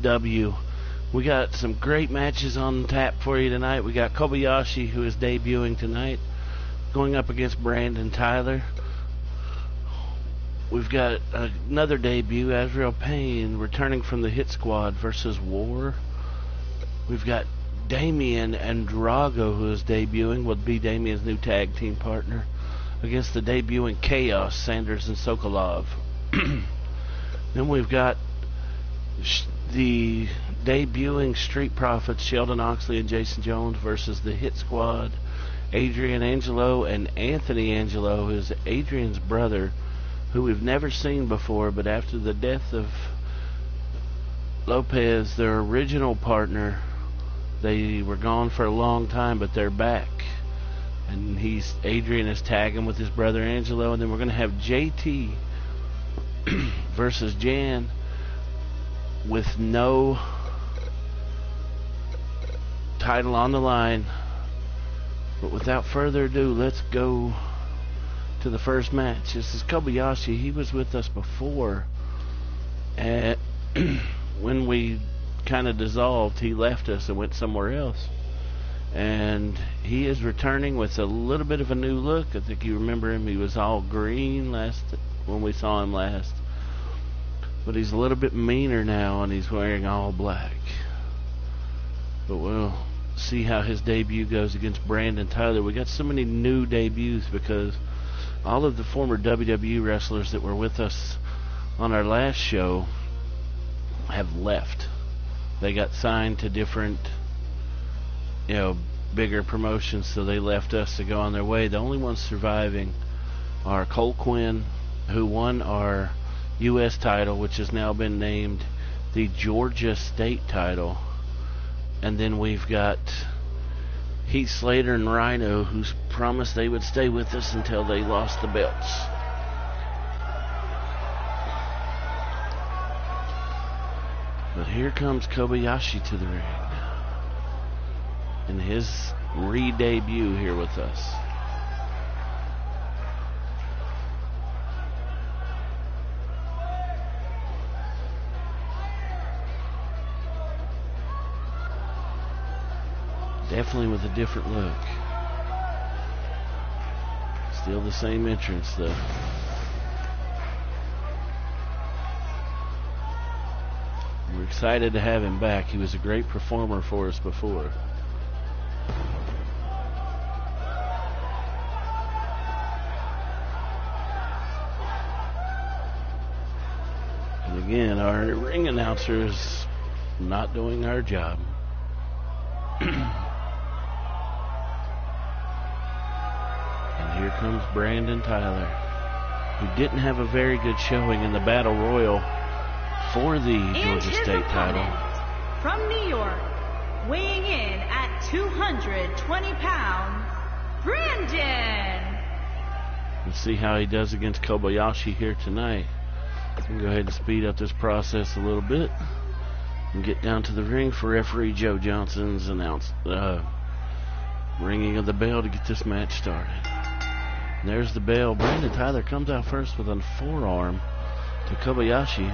W. We got some great matches on tap for you tonight. We got Kobayashi, who is debuting tonight, going up against Brandon Tyler. We've got another debut, Azrael Payne, returning from the Hit Squad versus War. We've got Damian and Drago, who is debuting, will be Damian's new tag team partner, against the debuting Chaos, Sanders and Sokolov. Then we've got the debuting Street Profits, Sheldon Oxley and Jason Jones, versus the Hit Squad, Adrian Angelo and Anthony Angelo, who is Adrian's brother, who we've never seen before, but after the death of Lopez, their original partner, they were gone for a long time, but they're back. And Adrian is tagging with his brother Angelo, and then we're going to have JT versus Jan with no title on the line. But without further ado, let's go to the first match. This is Kobayashi. He was with us before. When we kind of dissolved, he left us and went somewhere else. And he is returning with a little bit of a new look. I think you remember him. He was all green when we saw him last. But he's a little bit meaner now, and he's wearing all black. But we'll see how his debut goes against Brandon Tyler. We got so many new debuts because all of the former WWE wrestlers that were with us on our last show have left. They got signed to different, bigger promotions, so they left us to go on their way. The only ones surviving are Cole Quinn, who won our U.S. title, which has now been named the Georgia State title. And then we've got Heath Slater and Rhino, who promised they would stay with us until they lost the belts. But here comes Kobayashi to the ring in his re-debut here with us. Definitely with a different look. Still the same entrance though. We're excited to have him back. He was a great performer for us before. And again, our ring announcer is not doing our job. And here comes Brandon Tyler, who didn't have a very good showing in the Battle Royal for the Georgia State title. From New York, weighing in at 220 pounds, Brandon. Let's see how he does against Kobayashi here tonight. I'm going to go ahead and speed up this process a little bit and get down to the ring for referee Joe Johnson's ringing of the bell to get this match started. And there's the bell. Brandon Tyler comes out first with a forearm to Kobayashi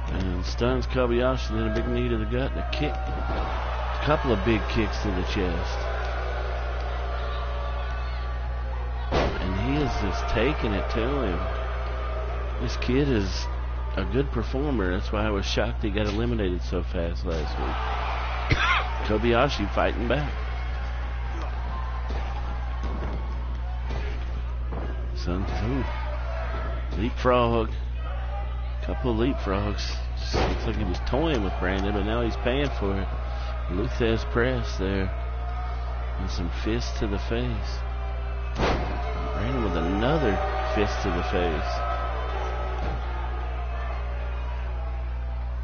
and stuns Kobayashi, then a big knee to the gut and a kick. A couple of big kicks to the chest. And he is just taking it to him. This kid is a good performer. That's why I was shocked he got eliminated so fast last week. Kobayashi fighting back. Leapfrog. Couple of leapfrogs. Just looks like he was toying with Brandon, but now he's paying for it. Luthez press there. And some fists to the face. Brandon with another fist to the face.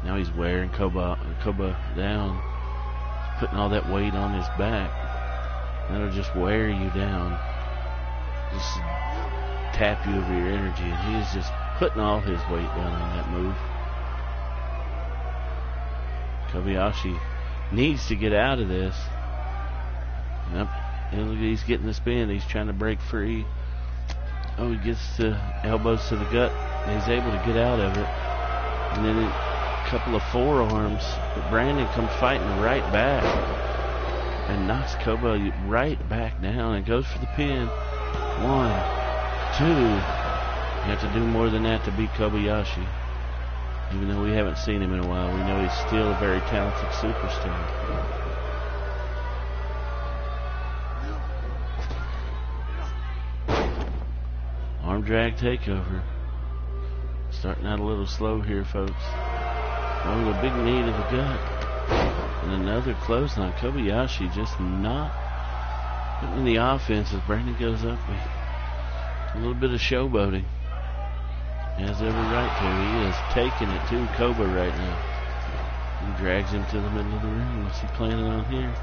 Now he's wearing Koba down. Putting all that weight on his back. That'll just wear you down. Just tap you over your energy. And he's just putting all his weight down on that move. Kobayashi needs to get out of this. Yep. And look, he's getting the spin. He's trying to break free. Oh, he gets the elbows to the gut. And he's able to get out of it. And then couple of forearms, but Brandon comes fighting right back and knocks Koba right back down and goes for the pin. 1, 2. You have to do more than that to beat Kobayashi. Even though we haven't seen him in a while, we know he's still a very talented superstar. Arm drag takeover. Starting out a little slow here, folks. Oh, the big knee to the gut. And another clothesline. Kobayashi just not putting in the offense as Brandon goes up with a little bit of showboating. He has every right to. He is taking it to Koba right now. He drags him to the middle of the ring. What's he planning on here?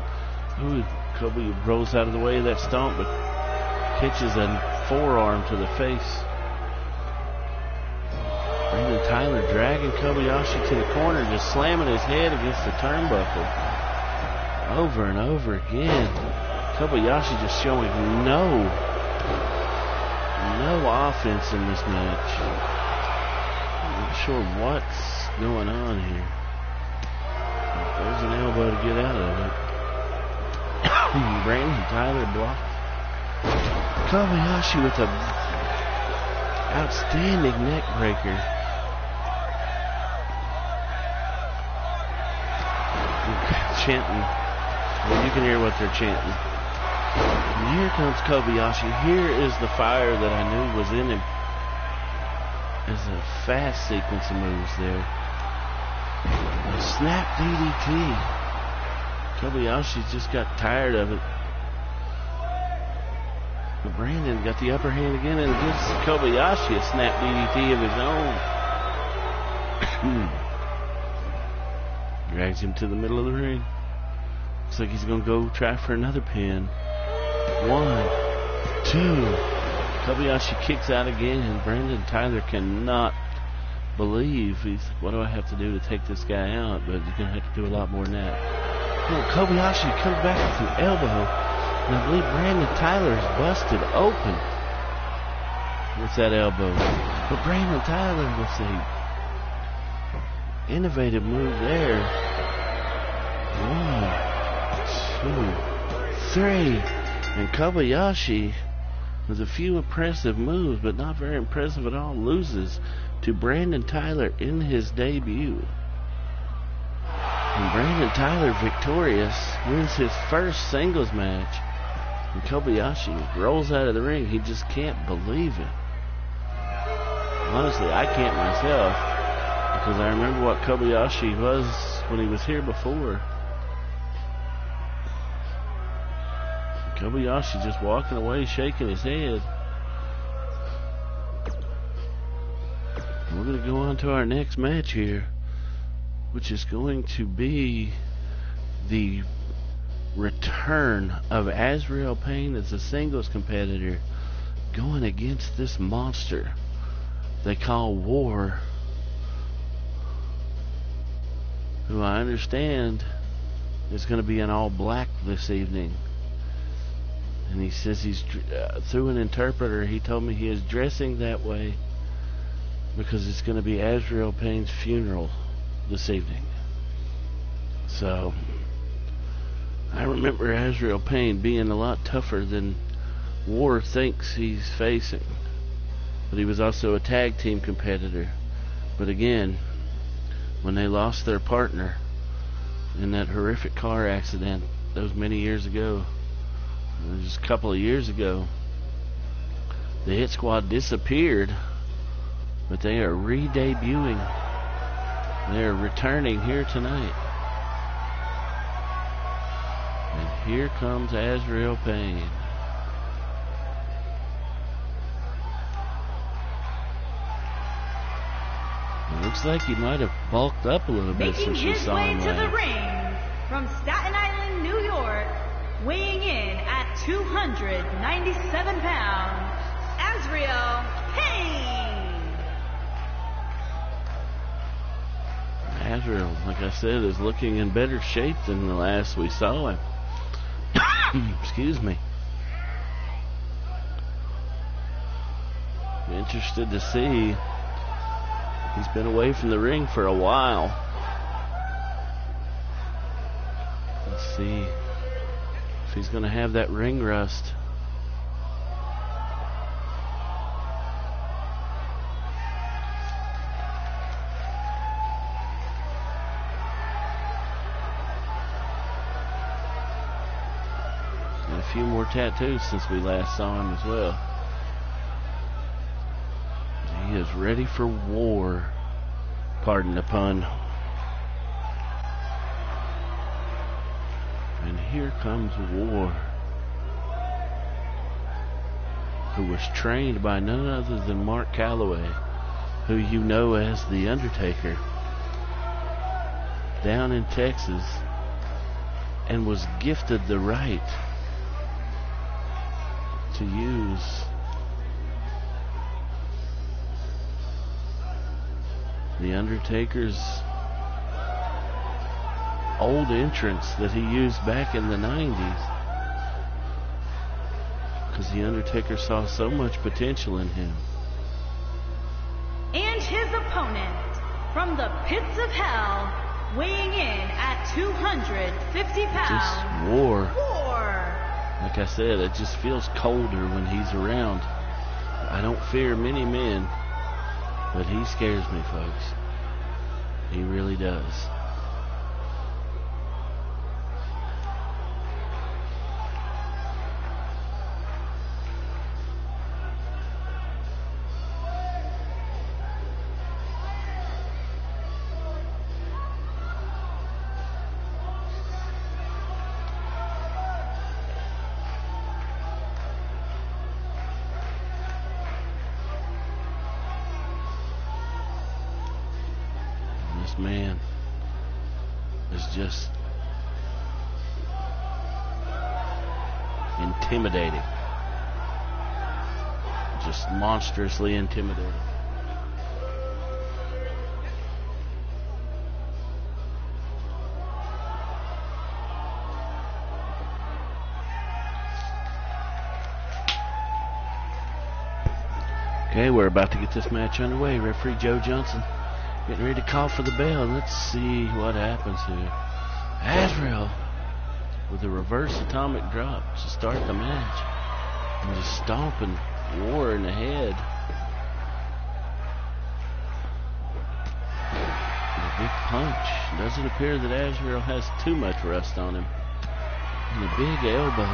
Ooh, Koba rolls out of the way of that stomp, but catches a forearm to the face. Brandon Tyler dragging Kobayashi to the corner, just slamming his head against the turnbuckle. Over and over again. Kobayashi just showing no offense in this match. I'm not sure what's going on here. There's an elbow to get out of it. Brandon Tyler blocked. Kobayashi with a outstanding neck breaker. Chanting. Well, you can hear what they're chanting. And here comes Kobayashi. Here is the fire that I knew was in him. There's a fast sequence of moves there. A snap DDT. Kobayashi just got tired of it. But Brandon got the upper hand again and gives Kobayashi a snap DDT of his own. Drags him to the middle of the ring. Looks like he's going to go try for another pin. 1, 2. Kobayashi kicks out again, and Brandon Tyler cannot believe. He's like, what do I have to do to take this guy out? But you're going to have to do a lot more than that. Well, Kobayashi comes back with an elbow, and I believe Brandon Tyler is busted open with that elbow. But Brandon Tyler with a innovative move there. 1, 2, 3. And Kobayashi, with a few impressive moves, but not very impressive at all, loses to Brandon Tyler in his debut. And Brandon Tyler, victorious, wins his first singles match. And Kobayashi rolls out of the ring. He just can't believe it. Honestly, I can't myself, because I remember what Kobayashi was when he was here before. Kobayashi just walking away, shaking his head. We're going to go on to our next match here, which is going to be the return of Azrael Payne as a singles competitor, going against this monster they call War, who I understand is going to be in all black this evening. And he says he's, through an interpreter, he told me he is dressing that way because it's going to be Azrael Payne's funeral this evening. So, I remember Azrael Payne being a lot tougher than War thinks he's facing. But he was also a tag team competitor. But again, when they lost their partner in that horrific car accident those many years ago, just a couple of years ago, the Hit Squad disappeared, but they are re-debuting. They're returning here tonight. And here comes Azrael Payne. It looks like he might have bulked up a little bit since we saw him last. Making his way to the ring from Staten Island, New York, weighing in at 297 pounds, Azrael Payne. Azrael, like I said, is looking in better shape than the last we saw him. Excuse me. I'm interested to see. He's been away from the ring for a while. Let's see if he's going to have that ring rust. And a few more tattoos since we last saw him as well. He is ready for war. Pardon the pun. And here comes War, who was trained by none other than Mark Calloway, who you know as The Undertaker, down in Texas, and was gifted the right to use The Undertaker's old entrance that he used back in the 90s, because The Undertaker saw so much potential in him. And his opponent from the pits of hell, weighing in at 250 pounds. Just War. War. Like I said, it just feels colder when he's around. I don't fear many men, but he scares me, folks. He really does. Man is just intimidating, just monstrously intimidating. Okay, we're about to get this match underway. Referee Joe Johnson getting ready to call for the bell. Let's see what happens here. Azrael with a reverse atomic drop to start the match. And just stomping War in the head. And a big punch. Doesn't appear that Azrael has too much rust on him. And a big elbow.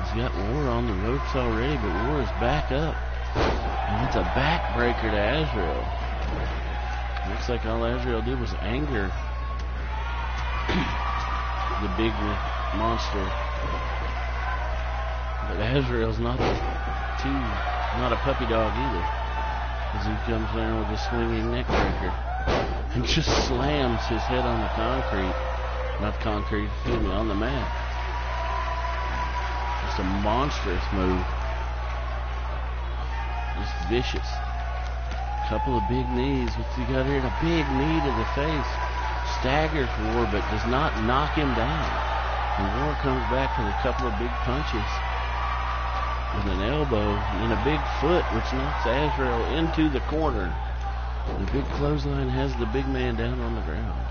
He's got War on the ropes already, but War is back up. And it's a backbreaker to Azrael. Looks like all Azrael did was anger the big monster. But Azrael's not a puppy dog either, as he comes down with a swinging neck breaker and just slams his head on the on the mat. Just a monstrous move. Just vicious. Couple of big knees. What's he got here? A big knee to the face. Staggers War, but does not knock him down. And War comes back with a couple of big punches. With an elbow and a big foot, which knocks Azrael into the corner. The big clothesline has the big man down on the ground.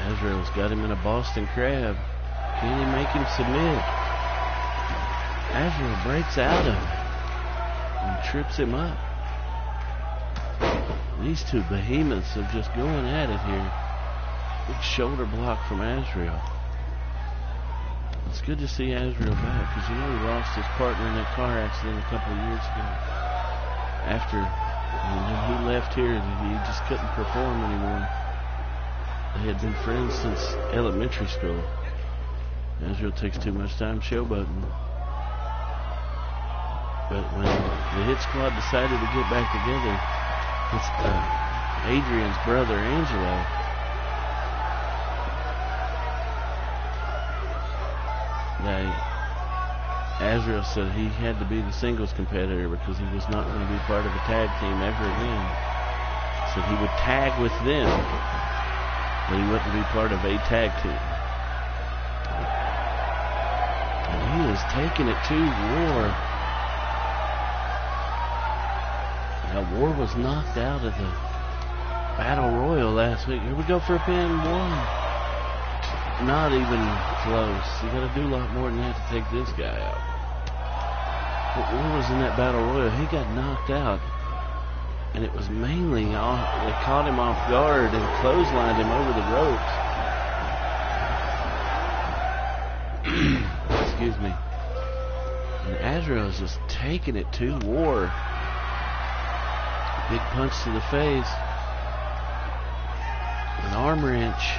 Azrael's got him in a Boston Crab. Can he make him submit? Azrael breaks out of it and trips him up. These two behemoths are just going at it here. Big shoulder block from Azrael. It's good to see Azrael back, because he lost his partner in that car accident a couple of years ago. After when he left here, he just couldn't perform anymore. They had been friends since elementary school. Azrael takes too much time showboating. But when the Hit Squad decided to get back together, it's Adrian's brother, Angelo. Azrael said he had to be the singles competitor because he was not going to be part of a tag team ever again. Said he would tag with them, but he wouldn't be part of a tag team. And he is taking it to War. Now War was knocked out of the Battle Royal last week. Here we go for a pin. 1. Not even close. You got to do a lot more than that to take this guy out. But War was in that Battle Royal. He got knocked out. And it was mainly they caught him off guard and clotheslined him over the ropes. Excuse me. And Azrael's just taking it to War. Big punch to the face. An arm wrench.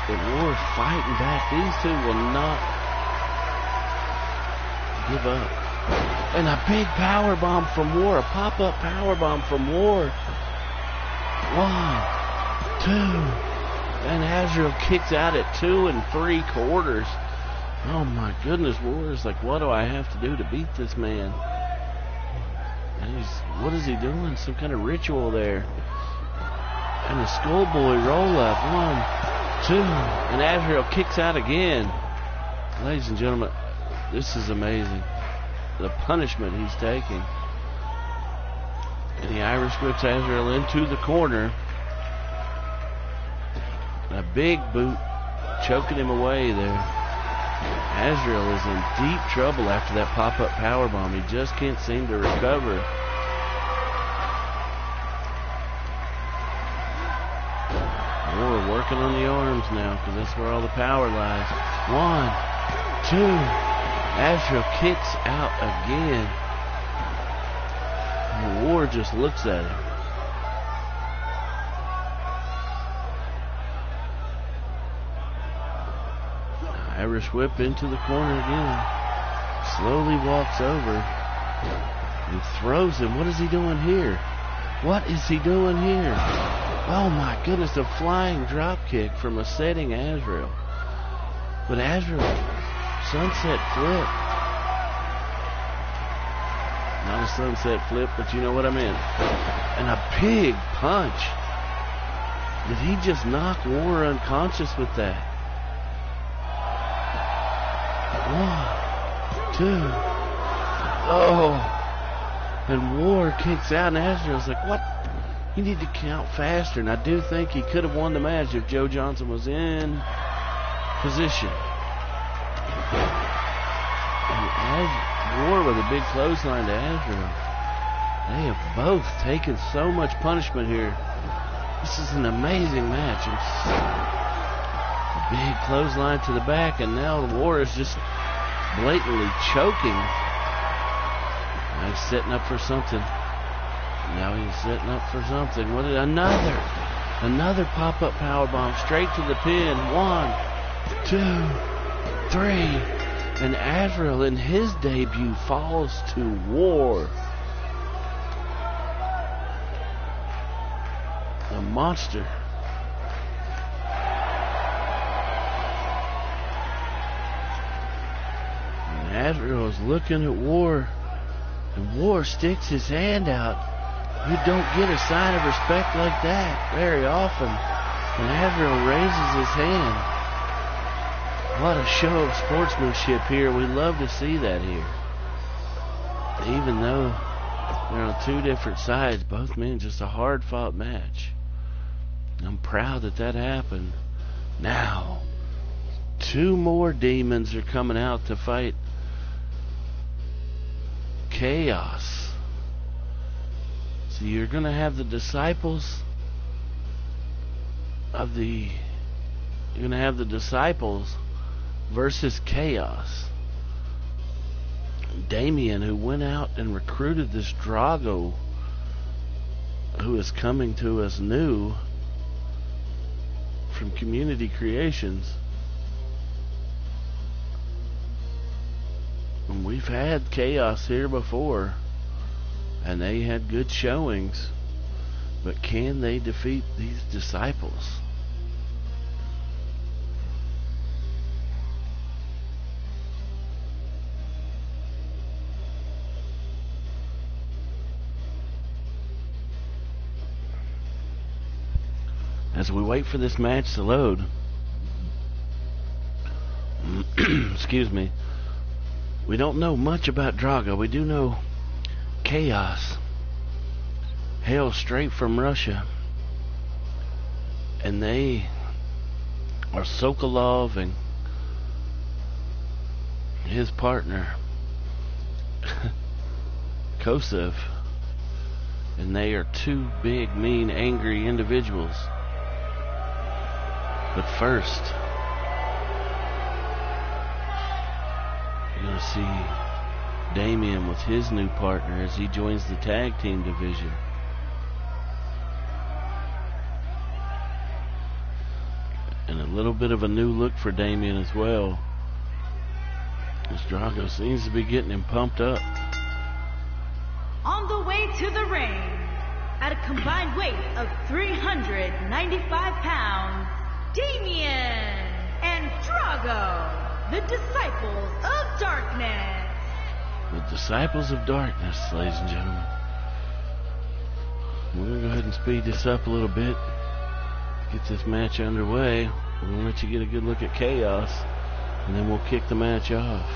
But War fighting back. These two will not give up. And a big power bomb from War. A pop-up power bomb from War. 1, 2. And Azrael kicks out at 2 3/4. Oh my goodness, War is like, what do I have to do to beat this man? And what is he doing? Some kind of ritual there. And the schoolboy roll up. 1, 2. And Azrael kicks out again. Ladies and gentlemen, this is amazing. The punishment he's taking. And the Irish whips Azrael into the corner. A big boot choking him away there. Azrael is in deep trouble after that pop-up powerbomb. He just can't seem to recover. War working on the arms now because that's where all the power lies. 1, 2. Azrael kicks out again. And War just looks at him. Irish whip into the corner again. Slowly walks over and throws him. What is he doing here? What is he doing here? Oh my goodness, a flying drop kick from a setting Azrael. But Azrael, sunset flip. Not a sunset flip, but you know what I meant. And a big punch. Did he just knock War unconscious with that? 1, 2. Oh. And War kicks out, and Azrael's like, what? You need to count faster. And I do think he could have won the match if Joe Johnson was in position. And War with a big clothesline to Azrael. They have both taken so much punishment here. This is an amazing match. A big clothesline to the back, and now the War is just blatantly choking. Now he's setting up for something. Now he's setting up for something. What is another pop-up powerbomb straight to the pin. 1, 2, 3. And Azrael in his debut falls to War. A monster. And Azrael's looking at War. And War sticks his hand out. You don't get a sign of respect like that very often. And Azrael raises his hand. What a show of sportsmanship here. We love to see that here. Even though they're on two different sides, both men, just a hard-fought match. I'm proud that that happened. Now, 2 more demons are coming out to fight Chaos. So you're going to have the disciples of the... You're going to have the disciples versus Chaos. Damien, who went out and recruited this Drago, who is coming to us new from Community Creations. And we've had Chaos here before, and they had good showings, but can they defeat these disciples? As we wait for this match to load, excuse me, we don't know much about Drago. We do know Chaos hail straight from Russia. And they are Sokolov and his partner, Kosev. And they are two big, mean, angry individuals. But first, you're going to see Damien with his new partner as he joins the tag team division. And a little bit of a new look for Damien as well, as Drago seems to be getting him pumped up. On the way to the ring, at a combined weight of 395 pounds, Damien and Drago, the Disciples of Darkness. The Disciples of Darkness, ladies and gentlemen. We're going to go ahead and speed this up a little bit. Get this match underway. We're going to let you get a good look at Chaos, and then we'll kick the match off.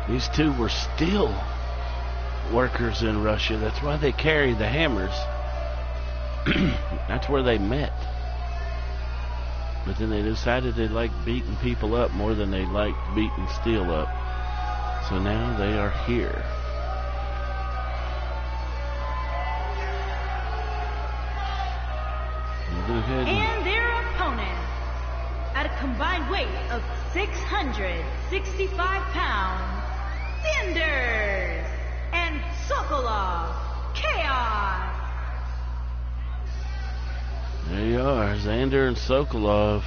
These two were still workers in Russia. That's why they carry the hammers. That's where they met. But then they decided they liked beating people up more than they liked beating steel up. So now they are here. We'll go ahead and their opponents, at a combined weight of 665 pounds, Xander and Sokolov Chaos. There you are, Xander and Sokolov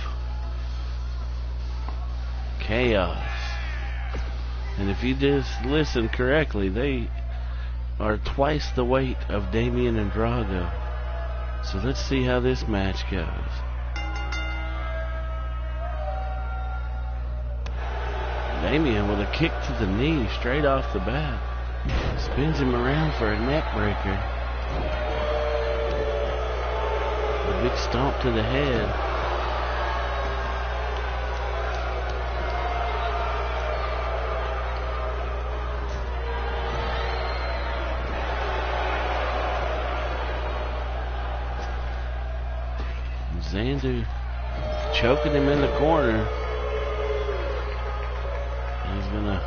Chaos. And if you just listen correctly, they are twice the weight of Damien and Drago. So let's see how this match goes. Damien with a kick to the knee straight off the bat. Spins him around for a neck breaker. A big stomp to the head. Xander choking him in the corner. He's gonna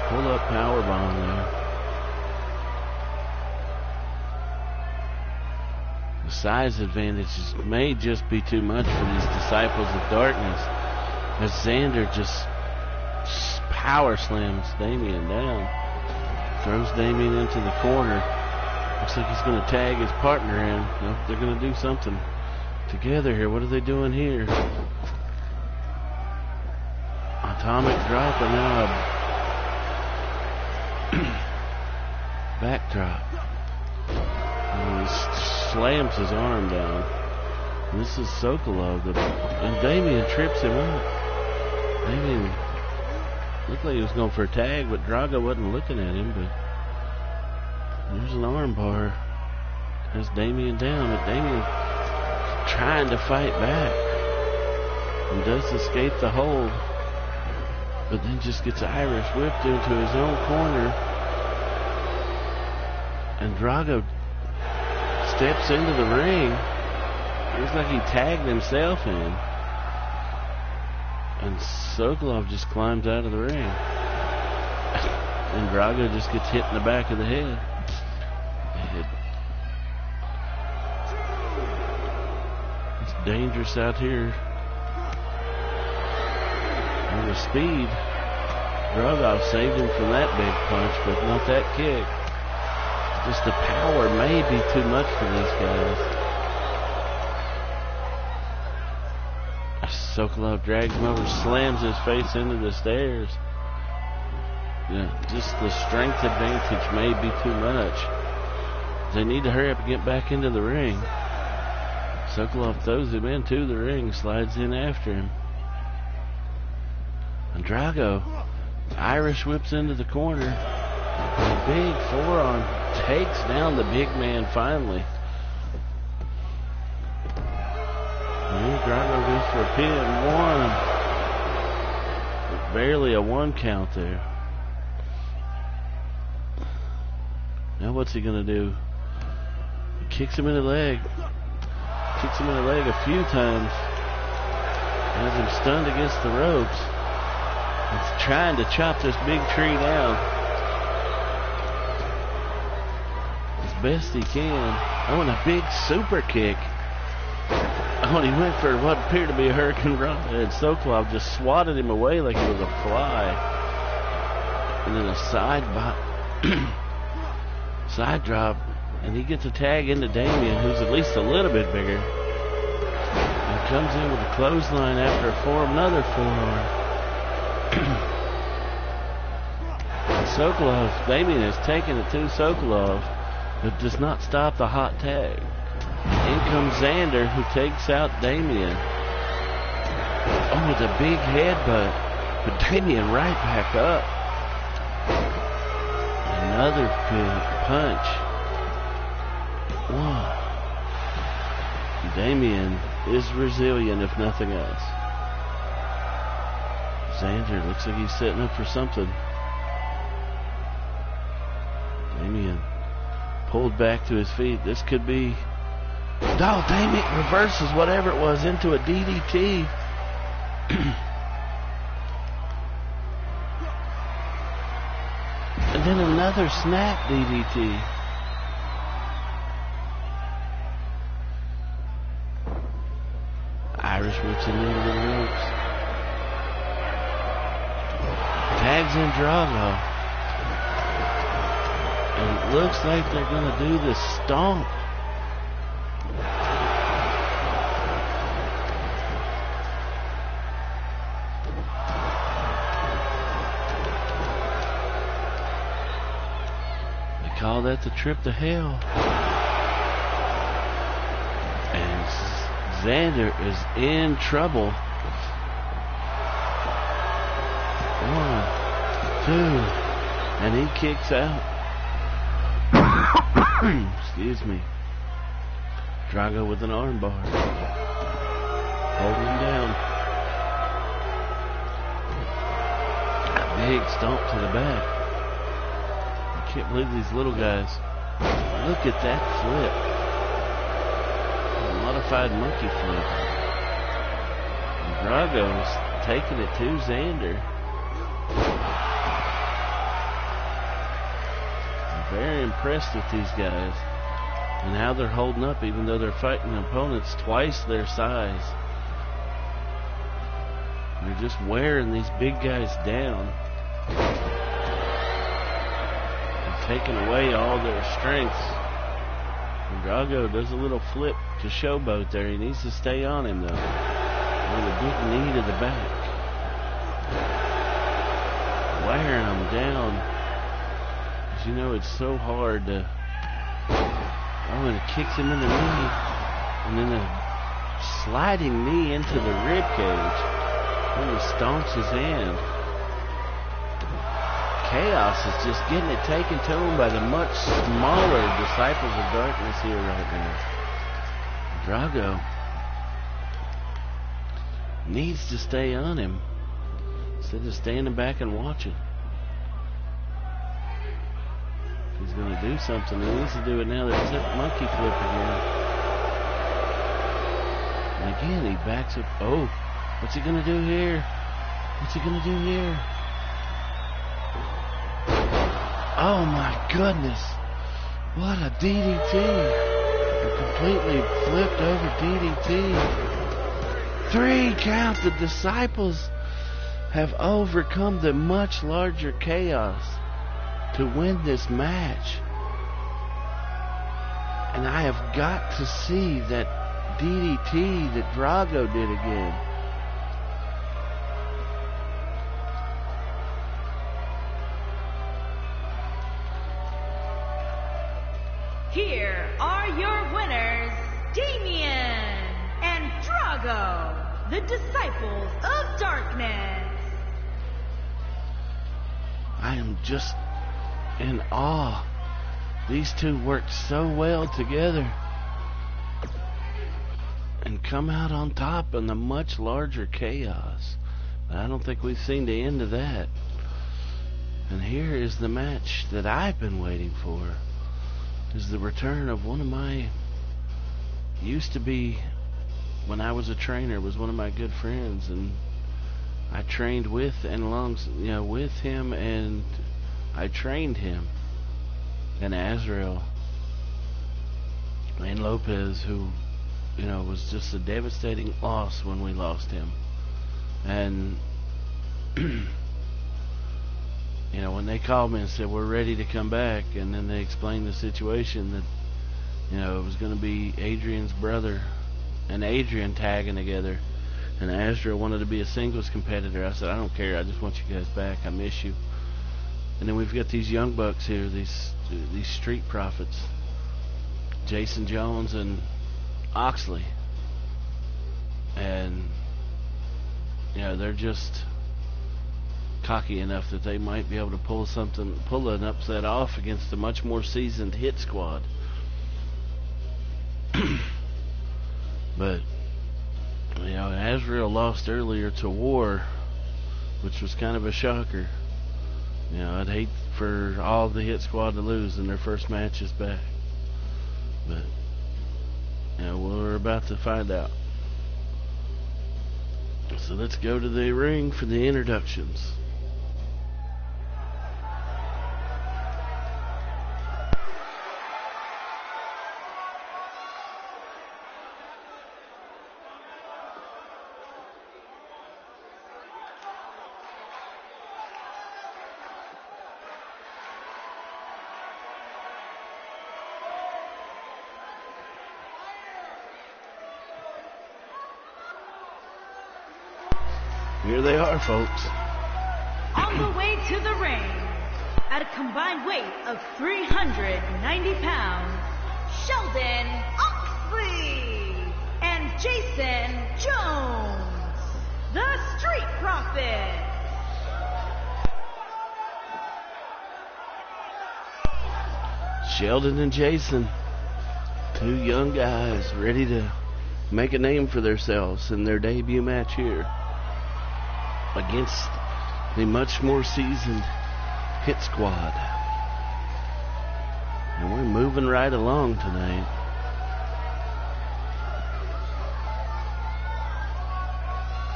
pull up powerbomb there. The size advantage may just be too much for these Disciples of Darkness, as Xander just power slams Damien down. Throws Damien into the corner. Looks like he's going to tag his partner in. Nope, they're going to do something together here. What are they doing here? Atomic drop and now a backdrop. And he slams his arm down. And this is Sokolov. And Damien trips him up. Damien looked like he was going for a tag, but Drago wasn't looking at him. But there's an arm bar. Has Damien down, but Damien trying to fight back. And does escape the hold. But then just gets Irish whipped into his own corner. And Drago steps into the ring. Looks like he tagged himself in. And Sokolov just climbs out of the ring. And Drago just gets hit in the back of the head. It's dangerous out here. And the speed, Drago saved him from that big punch, but not that kick. Just the power may be too much for these guys. Sokolov drags him over, slams his face into the stairs. Yeah, just the strength advantage may be too much. They need to hurry up and get back into the ring. Sokolov throws him into the ring, slides in after him. And Drago, Irish whips into the corner. A big forearm takes down the big man finally. And Drago goes for a pin. One. But barely a 1 count there. Now what's he going to do? He kicks him in the leg. Kicks him in the leg a few times. Has him stunned against the ropes. He's trying to chop this big tree down as best he can. Oh, and a big super kick. Oh, and he went for what appeared to be a Hurricane Rana, and Sokolov just swatted him away like he was a fly. And then a side drop, and he gets a tag into Damien, who's at least a little bit bigger. And comes in with a clothesline after another forearm. Sokolov, Damien is taking it to Sokolov, but does not stop the hot tag. In comes Xander, who takes out Damien. Oh, with a big headbutt, but Damien right back up. Another punch. One. Damien is resilient, if nothing else. Xander looks like he's setting up for something. Damien pulled back to his feet. This could be... Oh, Damien reverses whatever it was into a DDT. And then another snap DDT. Irish whips him into the ropes. Tags in Drago. And it looks like they're going to do this stomp. They call that the trip to hell. And Xander is in trouble. 1, 2, and he kicks out. Excuse me. Drago with an armbar. Holding him down. A big stomp to the back. I can't believe these little guys. Look at that flip. A modified monkey flip. And Drago's taking it to Xander. Very impressed with these guys and how they're holding up, even though they're fighting opponents twice their size. They're just wearing these big guys down and taking away all their strengths. And Drago does a little flip to showboat there. He needs to stay on him though, with a big knee to the back, wearing him down. You know, it's so hard to... Oh, and it kicks him in the knee. And then a sliding knee into the rib cage. And he stomps his hand. Chaos is just getting it taken to him by the much smaller Disciples of Darkness here right now. Drago needs to stay on him instead of standing back and watching. He's going to do something. He needs to do it now. There's that monkey flip again. And again, he backs up. Oh, what's he going to do here? What's he going to do here? Oh, my goodness. What a DDT. A completely flipped over DDT. 3 count. The Disciples have overcome the much larger Chaos to win this match. And I have got to see that DDT that Drago did again. Here are your winners, Damien and Drago, the Disciples of Darkness. I am just in awe. These two worked so well together and come out on top in the much larger chaos. But I don't think we've seen the end of that. And here is the match that I've been waiting for. Is the return of one of my, used to be, when I was a trainer, was one of my good friends, and I trained with and with him, and I trained him. And Azrael and Lopez, who, was just a devastating loss when we lost him. And when they called me and said we're ready to come back, and then they explained the situation that it was going to be Adrian's brother and Adrian tagging together, and Azrael wanted to be a singles competitor. I said, I don't care, I just want you guys back, I miss you. And then we've got these young bucks here, these street profits, Jason Jones and Oxley, and they're just cocky enough that they might be able to pull an upset off against a much more seasoned Hit Squad. But Azrael lost earlier to War, which was kind of a shocker. I'd hate for all the Hit Squad to lose in their first matches back, but we're about to find out. So let's go to the ring for the introductions. Here they are, folks. On the way to the ring, at a combined weight of 390 pounds, Sheldon Oxley and Jason Jones, the Street Profits. Sheldon and Jason, two young guys ready to make a name for themselves in their debut match here against the much more seasoned Hit Squad. And we're moving right along tonight.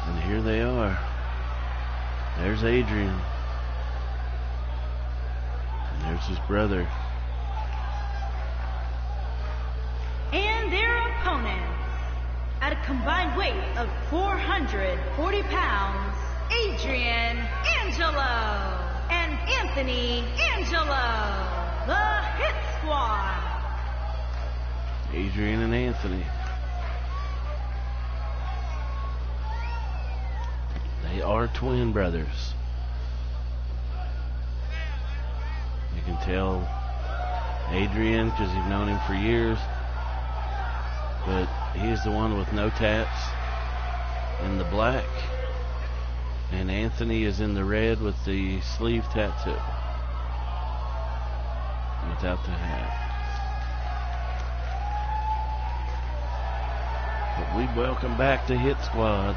And here they are. There's Adrian. And there's his brother. And their opponents, at a combined weight of 440 pounds, Adrian Angelo and Anthony Angelo, the Hit Squad. Adrian and Anthony. They are twin brothers. You can tell Adrian because you've known him for years, but he's the one with no tats in the black. And Anthony is in the red with the sleeve tattoo. Without the hat. But we welcome back the Hit Squad.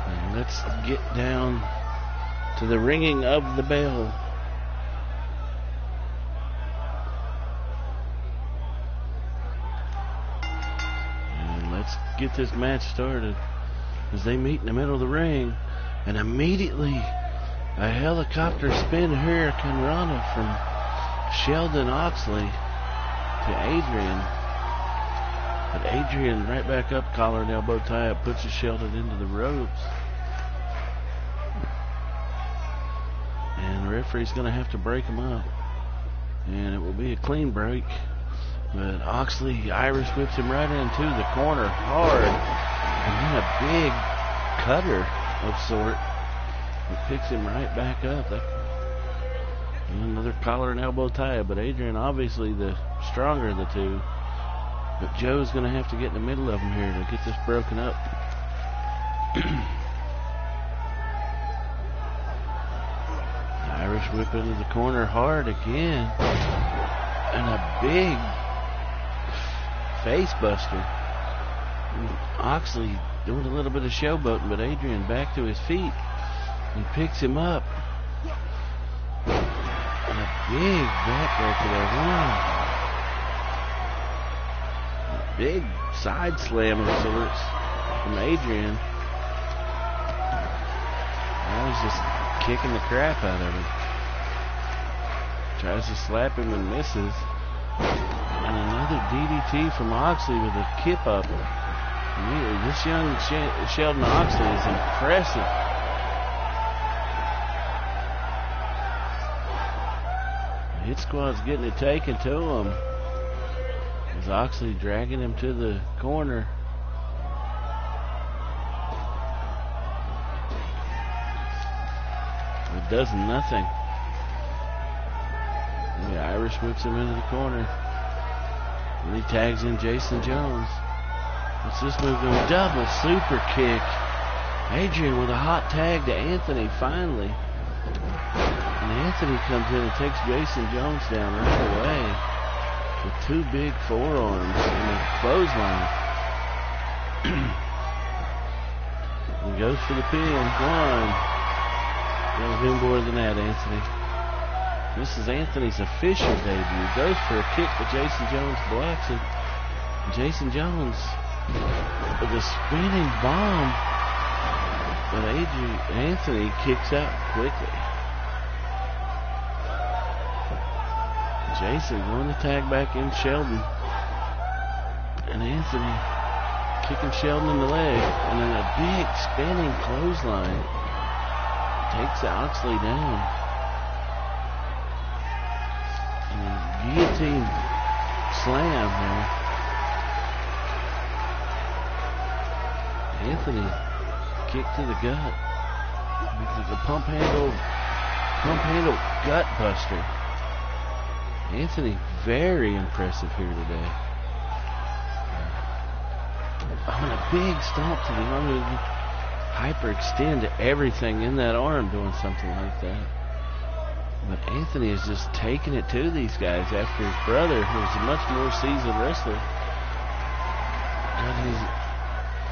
And let's get down to the ringing of the bell. And let's get this match started as they meet in the middle of the ring. And immediately, a helicopter spin Hurricane Rana from Sheldon Oxley to Adrian. But Adrian right back up, collar and elbow tie up, pushes Sheldon into the ropes. And the referee's going to have to break him up. And it will be a clean break. But Oxley Irish whips him right into the corner hard. And then a big cutter of sort. It picks him right back up. Another collar and elbow tie, but Adrian obviously the stronger of the two. But Joe's going to have to get in the middle of them here to get this broken up. The Irish Irish whip into the corner hard again. And a big face buster. Oxley doing a little bit of showboating, but Adrian back to his feet. He picks him up. And a big backbreaker there. Big side slam of sorts from Adrian. Now he's just kicking the crap out of him. Tries to slap him and misses. And another DDT from Oxley with a kip up. This young Sheldon Oxley is impressive. The Hit Squad's getting it taken to him. As Oxley dragging him to the corner. It does nothing. The Irish whips him into the corner. And he tags in Jason Jones. What's this move doing? Double super kick. Adrian with a hot tag to Anthony finally. And Anthony comes in and takes Jason Jones down right away with two big forearms and a clothesline. He goes for the pin. One. Gotta do more than that, Anthony. This is Anthony's official debut. Goes for a kick, but Jason Jones blocks it. Jason Jones with a spinning bomb. But Anthony kicks out quickly. Jason going to tag back in Sheldon. And Anthony kicking Sheldon in the leg. And then a big spinning clothesline takes Oxley down. And a guillotine slam there. Anthony kick to the gut. Like a pump handle gut buster. Anthony very impressive here today. Oh, and a big stomp to the arm. Hyperextend everything in that arm doing something like that. But Anthony is just taking it to these guys after his brother, who was a much more seasoned wrestler,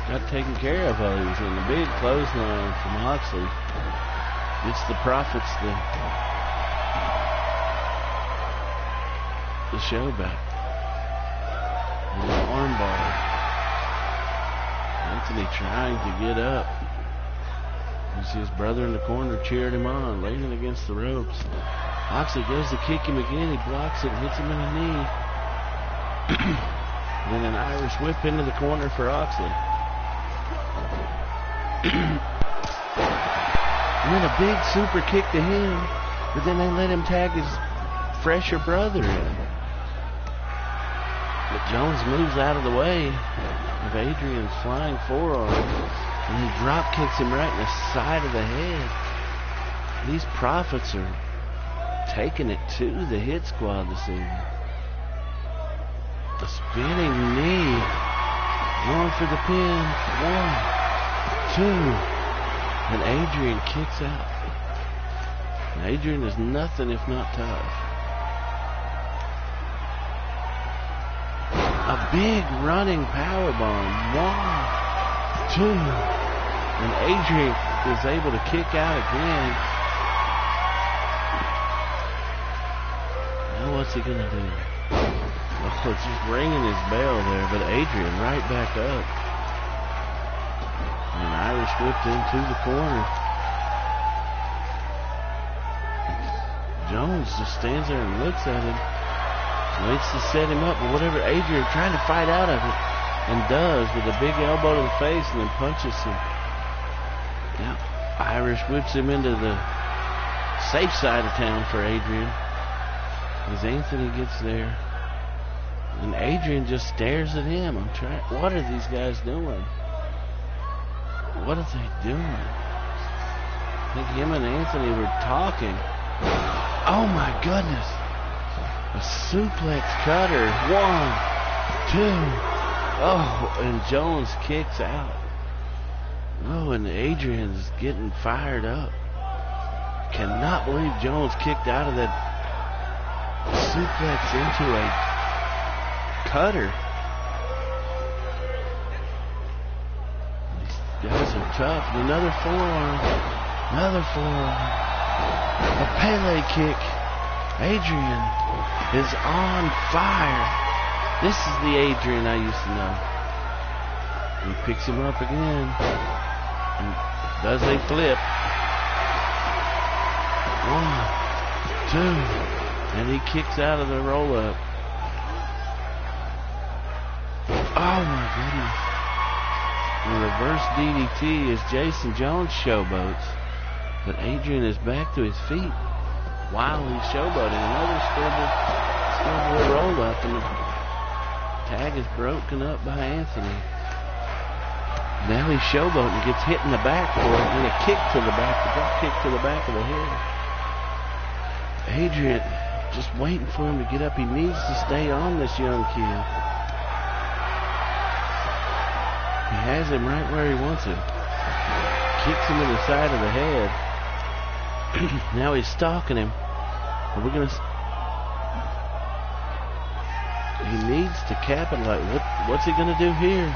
got taken care of while he was in the big clothesline from Oxley. Gets the Profits the show back. And an armbar. Anthony trying to get up. You see his brother in the corner cheering him on, leaning against the ropes. Oxley goes to kick him again. He blocks it and hits him in the knee. Then an Irish whip into the corner for Oxley. And then a big super kick to him. But then they let him tag his fresher brother in. But Jones moves out of the way of Adrian's flying forearm. And he drop kicks him right in the side of the head. These Profits are taking it to the Hit Squad this evening. A spinning knee. Going for the pin. 1, 2. And Adrian kicks out. And Adrian is nothing if not tough. A big running powerbomb. 1, 2. And Adrian is able to kick out again. Now what's he going to do? Oh, it's just ringing his bell there, but Adrian right back up. And Irish whipped into the corner. Jones just stands there and looks at him. Waits to set him up, but whatever, Adrian trying to fight out of it. And does with a big elbow to the face and then punches him. Now, Irish whips him into the safe side of town for Adrian. As Anthony gets there. And Adrian just stares at him. What are these guys doing? What are they doing? I think him and Anthony were talking. Oh my goodness. A suplex cutter. 1, 2. Oh, and Jones kicks out. Oh, and Adrian's getting fired up. cannot believe Jones kicked out of that suplex into a cutter. These guys are tough. Another forearm. Another forearm. A Pele kick. Adrian is on fire. This is the Adrian I used to know. He picks him up again. And does a flip. 1, 2, and he kicks out of the roll-up. Oh my goodness. The reverse DDT as Jason Jones showboats. But Adrian is back to his feet while he's showboating. Another schoolboy roll-up, and the tag is broken up by Anthony. Now he's showboating, gets hit in the back for it, and a kick to the back, a drop kick to the back of the head. Adrian just waiting for him to get up. He needs to stay on this young kid. He has him right where he wants him. Kicks him in the side of the head. Now he's stalking him. Are we gonna? He needs to capitalize. What's he gonna do here?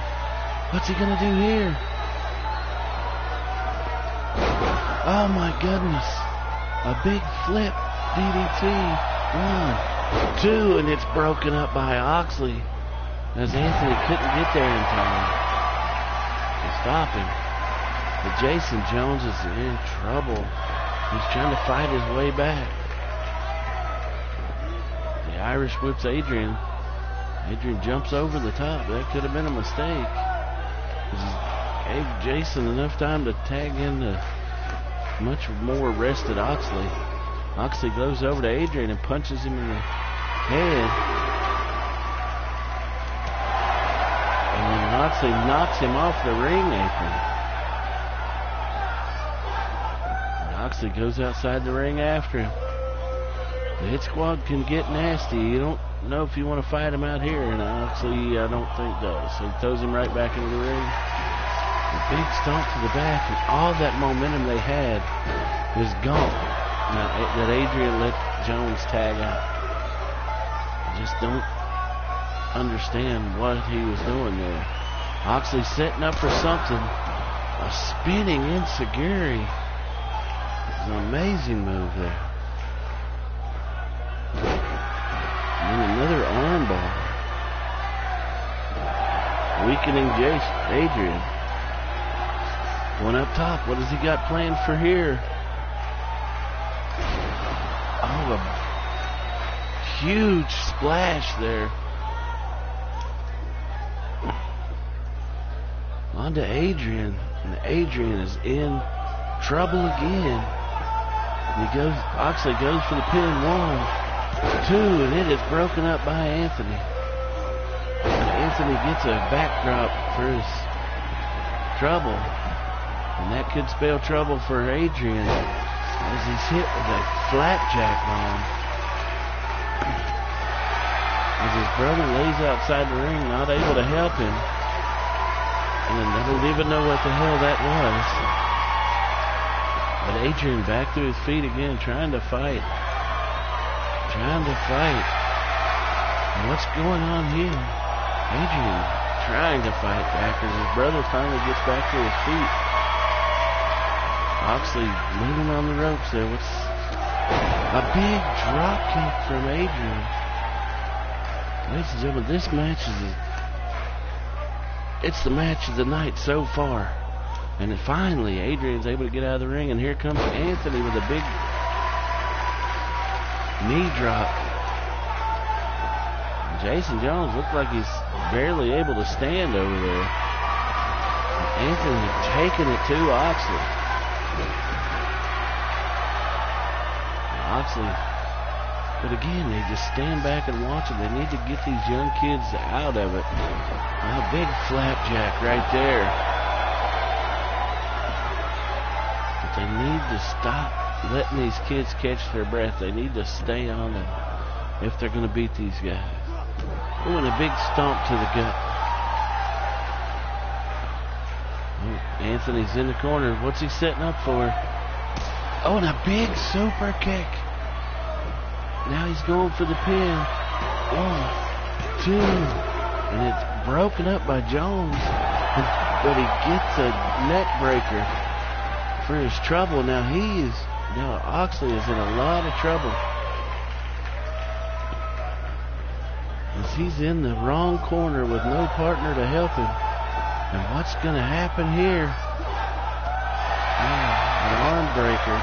What's he gonna do here? Oh my goodness. A big flip DDT. 1, 2, and it's broken up by Oxley as Anthony couldn't get there in time to stop him. But Jason Jones is in trouble. He's trying to fight his way back. The Irish whips Adrian. Adrian jumps over the top. That could have been a mistake. Gave Jason enough time to tag in the much more rested Oxley. Oxley goes over to Adrian and punches him in the head. And then Oxley knocks him off the ring apron. And Oxley goes outside the ring after him. The Hit Squad can get nasty. You don't know if you want to fight him out here. And Oxley, I don't think does. So he throws him right back into the ring. A big stomp to the back, and all that momentum they had is gone. Now, that Adrian let Jones tag out. I just don't understand what he was doing there. Oxley setting up for something. A spinning enziguri. It's an amazing move there. And then another armbar. Weakening Adrian. One up top. What has he got planned for here? Oh, a huge splash there. On to Adrian. And Adrian is in trouble again. And Oxley goes for the pin. 1, 2, and it is broken up by Anthony. And Anthony gets a backdrop for his trouble. And that could spell trouble for Adrian as he's hit with a flapjack bomb. As his brother lays outside the ring, not able to help him. And I don't even know what the hell that was. But Adrian back to his feet again, trying to fight. Trying to fight. And what's going on here? Adrian trying to fight back as his brother finally gets back to his feet. Oxley leaning on the ropes there. What's a big drop kick from Adrian. Ladies and gentlemen, this match it's the match of the night so far. And then finally, Adrian's able to get out of the ring, and here comes Anthony with a big knee drop. And Jason Jones looks like he's barely able to stand over there. And Anthony taking it to Oxley. Oxley, but again, they just stand back and watch it. They need to get these young kids out of it. A big flapjack right there. But they need to stop letting these kids catch their breath. They need to stay on them if they're going to beat these guys. Oh, and a big stomp to the gut. Oh, Anthony's in the corner. What's he setting up for? Oh, and a big super kick. Now he's going for the pin. 1, 2. And it's broken up by Jones. But he gets a neck breaker for his trouble. Now Oxley is in a lot of trouble. As he's in the wrong corner with no partner to help him. And what's going to happen here? An arm breaker.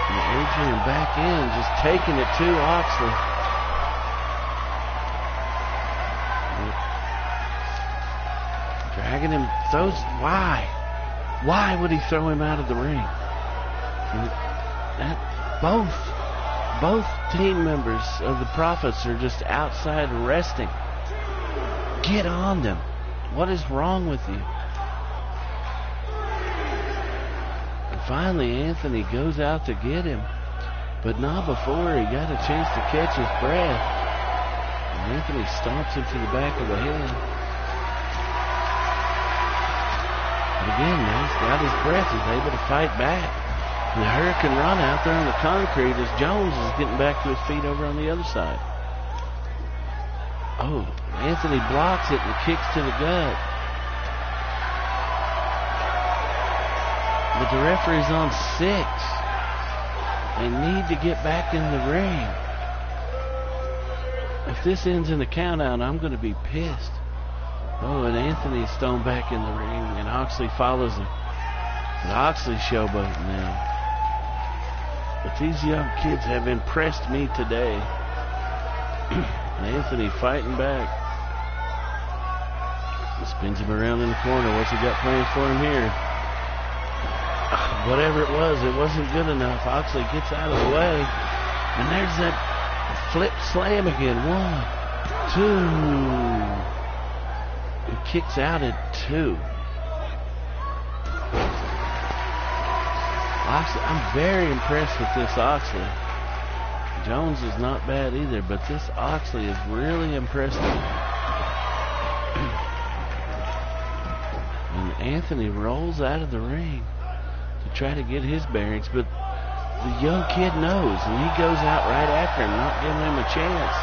And Adrian back in, just taking it to Oxley. Dragging him. Why? Why would he throw him out of the ring? Both team members of the Profits are just outside resting. Get on them. What is wrong with you? And finally, Anthony goes out to get him, but not before he got a chance to catch his breath. And Anthony stomps him to the back of the head. But again, he's got his breath. He's able to fight back. And the Hurricane Run out there on the concrete as Jones is getting back to his feet over on the other side. Oh, Anthony blocks it and kicks to the gut. But the referee's on 6. They need to get back in the ring. If this ends in the countout, I'm going to be pissed. Oh, and Anthony's thrown back in the ring, and Oxley follows him. But Oxley's showboating now. But these young kids have impressed me today. Anthony fighting back. He spins him around in the corner. What's he got planned for him here? Whatever it wasn't good enough. Oxley gets out of the way. And there's that flip slam again. 1, 2. He kicks out at 2. Oxley, I'm very impressed with this Oxley. Jones is not bad either, but this Oxley is really impressive. And Anthony rolls out of the ring to try to get his bearings, but the young kid knows, and he goes out right after him, not giving him a chance.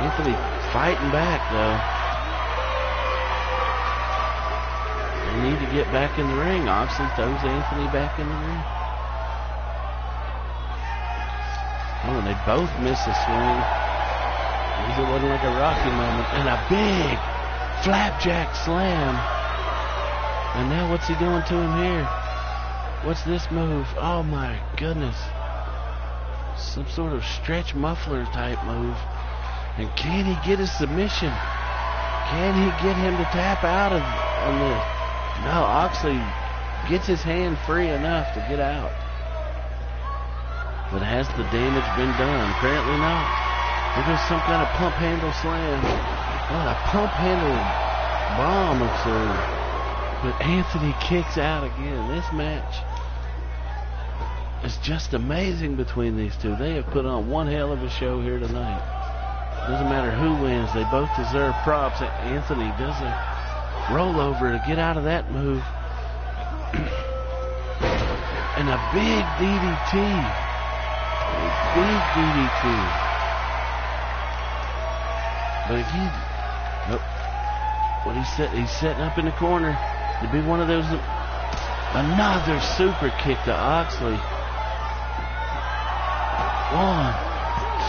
Anthony fighting back, though. They need to get back in the ring. Oxley throws Anthony back in the ring. Oh, and they both miss a swing. It wasn't like a Rocky moment. And a big flapjack slam. And now what's he doing to him here? What's this move? Oh my goodness. Some sort of stretch muffler type move. And can he get a submission? Can he get him to tap out on this? No, Oxley gets his hand free enough to get out. But has the damage been done? Apparently not. There goes some kind of pump handle slam. What a pump handle bomb or so. But Anthony kicks out again. This match is just amazing between these two. They have put on one hell of a show here tonight. Doesn't matter who wins. They both deserve props. Anthony does a rollover to get out of that move. And a big DDT. Big DDT. But he's setting up in the corner to be one of those. Another super kick to Oxley. 1,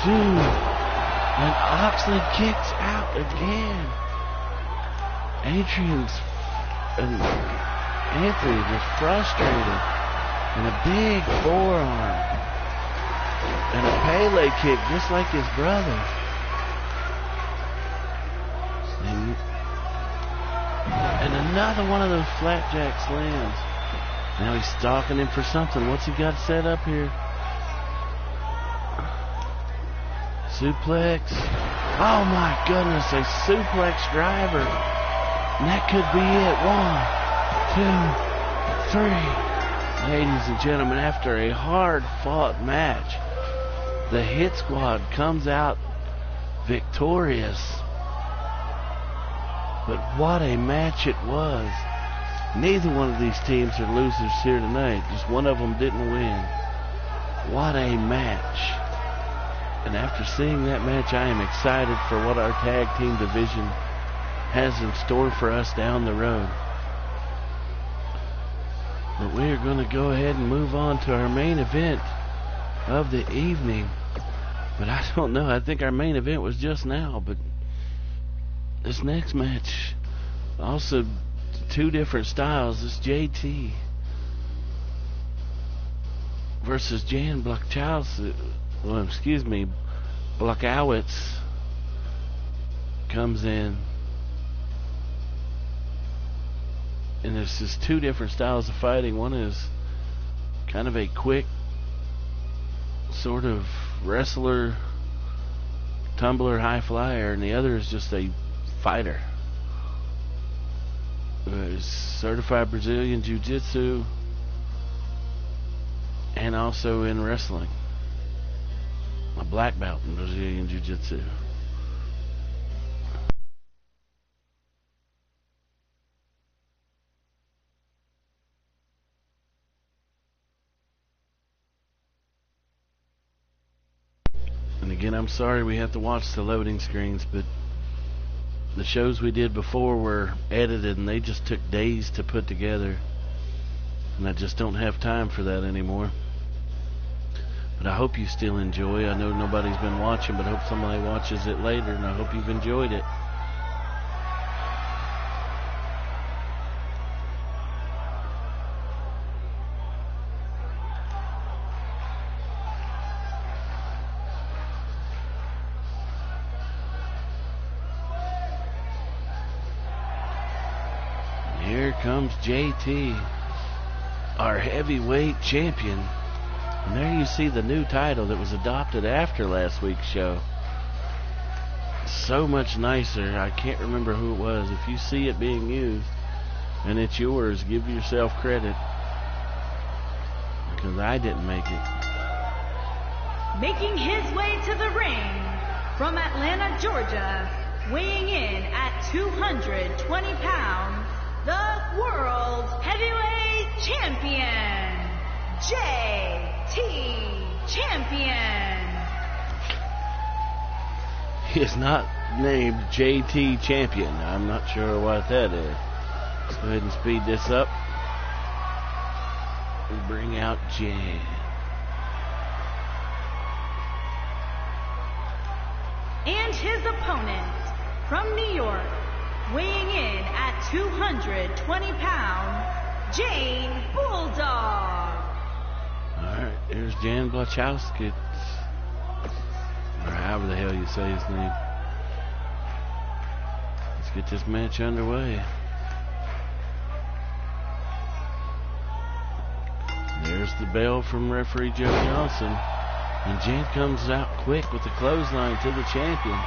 2, and Oxley kicks out again. Anthony was frustrated, and a big forearm. And a Pele kick, just like his brother. And another one of those flapjack slams. Now he's stalking him for something. What's he got set up here? Suplex. Oh my goodness, a suplex driver. And that could be it. 1, 2, 3. Ladies and gentlemen, after a hard-fought match, the Hit Squad comes out victorious. But what a match it was. Neither one of these teams are losers here tonight. Just one of them didn't win. What a match. And after seeing that match, I am excited for what our tag team division has in store for us down the road. But we are going to go ahead and move on to our main event of the evening. But I don't know. I think our main event was just now. But this next match, also two different styles. This JT versus Jan Blachowicz. Well, excuse me, Blachowicz comes in. And there's just two different styles of fighting. One is kind of a quick sort of wrestler, tumbler, high flyer, and the other is just a fighter. There's certified Brazilian Jiu-Jitsu and also in wrestling. A black belt in Brazilian Jiu-Jitsu. And again, I'm sorry we have to watch the loading screens, but the shows we did before were edited and they just took days to put together. And I just don't have time for that anymore. But I hope you still enjoy. I know nobody's been watching, but I hope somebody watches it later, and I hope you've enjoyed it. Here comes JT, our heavyweight champion. And there you see the new title that was adopted after last week's show. So much nicer. I can't remember who it was. If you see it being used and it's yours, give yourself credit, because I didn't make it. Making his way to the ring from Atlanta, Georgia, weighing in at 220 pounds, the World Heavyweight Champion, JT Champion. He is not named JT Champion. I'm not sure what that is. Let's go ahead and speed this up and bring out Jan. And his opponent from New York, weighing in at 220 pounds, Jane Bulldog. Alright, here's Jan Blachowicz, or however the hell you say his name. Let's get this match underway. There's the bell from referee Joe Johnson. And Jan comes out quick with the clothesline to the champion.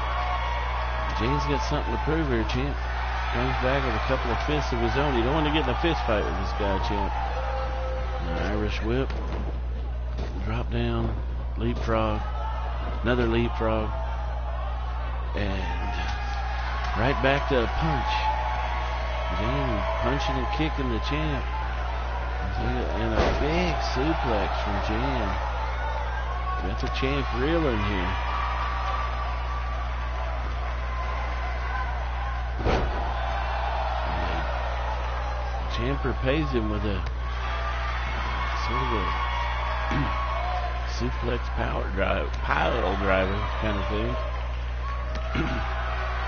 Jan's got something to prove here, champ. Comes back with a couple of fists of his own. He don't want to get in a fist fight with this guy, champ. An Irish whip. Drop down. Leapfrog. Another leapfrog. And right back to a punch. Jan punching and kicking the champ. And a big suplex from Jan. Got the champ reeling here. Champer pays him with a sort of a suplex pile driver kind of thing.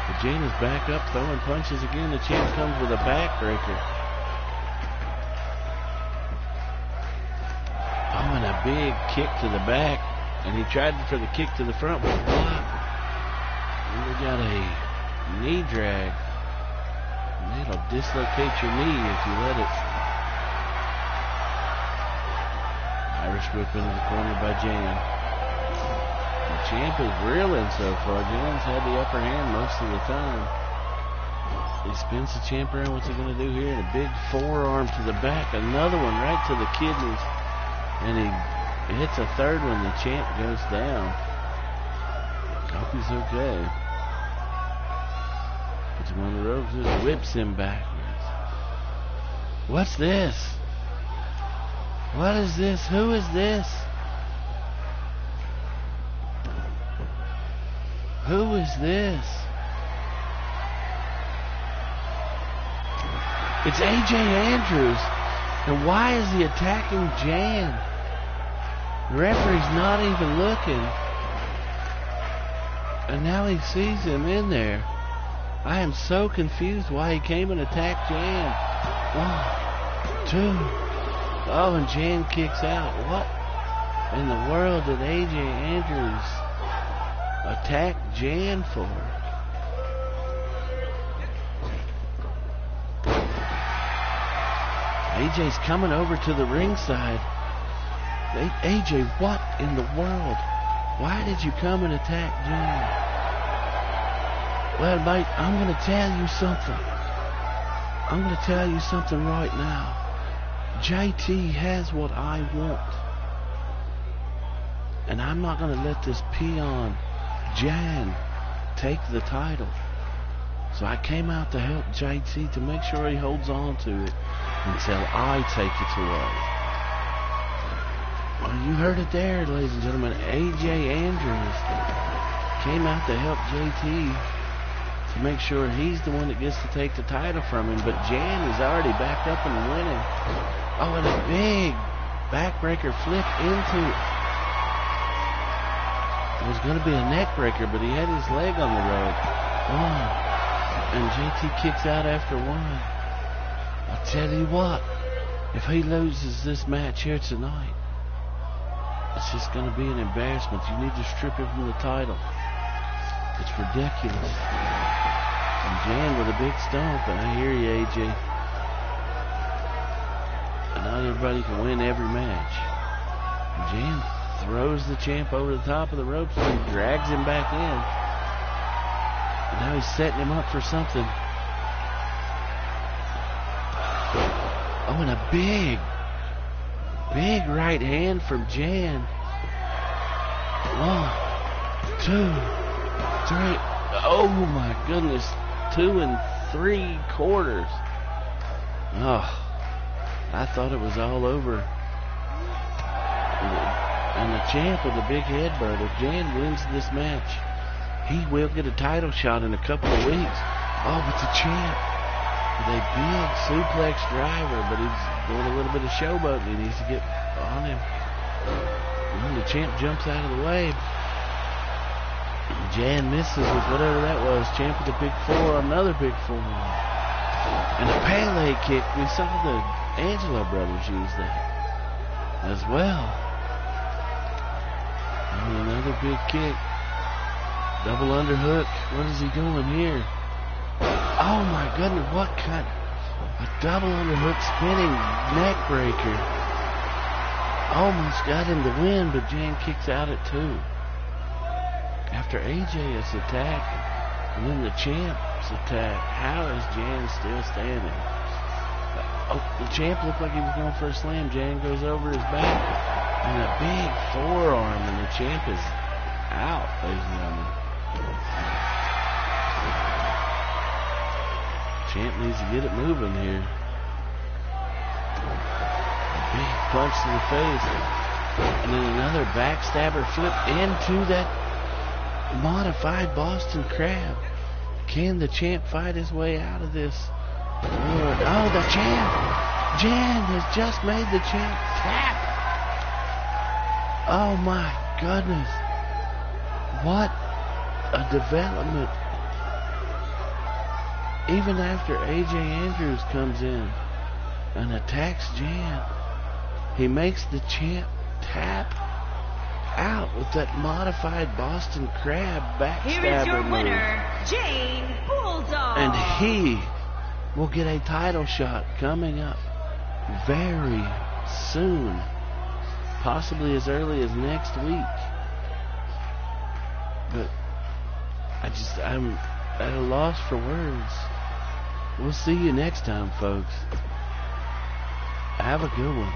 But Jan is back up throwing punches again. The champ comes with a backbreaker. Oh, and a big kick to the back. And he tried for the kick to the front, was blocked. And we got a knee drag. And it'll dislocate your knee if you let it. Irish whip into the corner by Jan. The champ is reeling so far. Jan's had the upper hand most of the time. He spins the champ around. What's he going to do here? And a big forearm to the back. Another one right to the kidneys. And he hits a third one. The champ goes down. Hope he's okay. Puts him on the ropes. Just whips him backwards. What's this? What is this? Who is this? Who is this? It's AJ Andrews. And why is he attacking Jan? The referee's not even looking. And now he sees him in there. I am so confused why he came and attacked Jan. 1, 2. Oh, and Jan kicks out. What in the world did AJ Andrews attack Jan for? AJ's coming over to the ringside. AJ, what in the world? Why did you come and attack Jan? Well, mate, I'm going to tell you something. I'm going to tell you something right now. JT has what I want. And I'm not going to let this peon, Jan, take the title. So I came out to help JT to make sure he holds on to it until I take it away. Well, you heard it there, ladies and gentlemen. AJ Andrews came out to help JT to make sure he's the one that gets to take the title from him. But Jan is already back up and winning. Oh, and a big backbreaker flip into it. It was going to be a neck breaker, but he had his leg on the rope. And JT kicks out after 1. I'll tell you what, if he loses this match here tonight, it's just going to be an embarrassment. You need to strip him from the title. It's ridiculous. And Jan with a big stomp, and I hear you, AJ. And not everybody can win every match. And Jan throws the champ over the top of the ropes and drags him back in. And now he's setting him up for something. Oh, and a big right hand from Jan. 1, 2, 3. Oh my goodness. 2 3/4. Oh, I thought it was all over. And the champ with a big headbutt. If Jan wins this match, he will get a title shot in a couple of weeks. Oh, but the champ with a big suplex driver, but he's doing a little bit of showboating. He needs to get on him. And the champ jumps out of the way. Jan misses with whatever that was. Champ with a big 4, another big 4. And a Pele kick. We saw the Angelo brothers use that as well. And another big kick. Double underhook. What is he doing here? Oh my goodness, what kind of a double underhook spinning neck breaker. Almost got him to win, but Jan kicks out at 2. After AJ is attacked, and then the champ's attacked, how is Jan still standing? Oh, the champ looked like he was going for a slam. Jan goes over his back, and a big forearm, and the champ is out, ladies and gentlemen. Champ needs to get it moving here. A big punch to the face. And then another backstabber flip into that modified Boston Crab. Can the champ fight his way out of this? Oh, the champ! Jan has just made the champ tap. Oh my goodness. What a development. Even after AJ Andrews comes in and attacks Jan, he makes the champ tap out with that modified Boston Crab backstabber. Here is your winner, Jane Bulldog. And he will get a title shot coming up very soon, possibly as early as next week. But I'm at a loss for words. We'll see you next time, folks. Have a good one.